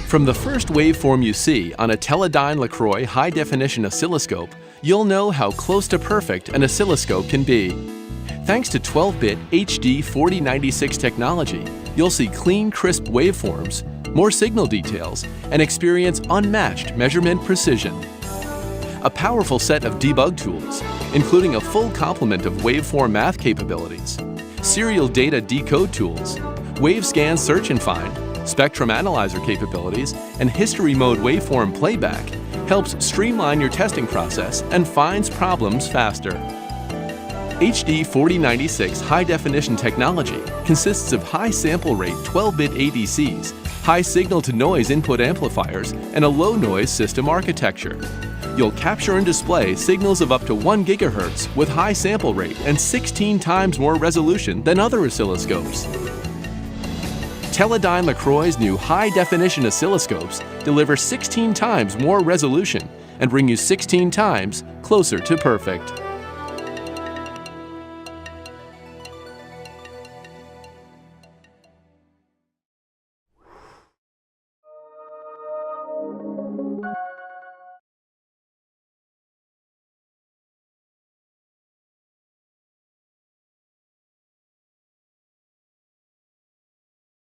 From the first waveform you see on a Teledyne LeCroy high-definition oscilloscope, you'll know how close to perfect an oscilloscope can be. Thanks to 12-bit HD 4096 technology, you'll see clean, crisp waveforms, more signal details, and experience unmatched measurement precision. A powerful set of debug tools, including a full complement of waveform math capabilities, serial data decode tools, wavescan search and find, spectrum analyzer capabilities, and history mode waveform playback helps streamline your testing process and finds problems faster. HD 4096 high-definition technology consists of high sample rate 12-bit ADCs, high signal-to-noise input amplifiers, and a low-noise system architecture. You'll capture and display signals of up to 1 GHz with high sample rate and 16 times more resolution than other oscilloscopes. Teledyne LeCroy's new high-definition oscilloscopes deliver 16 times more resolution and bring you 16 times closer to perfect.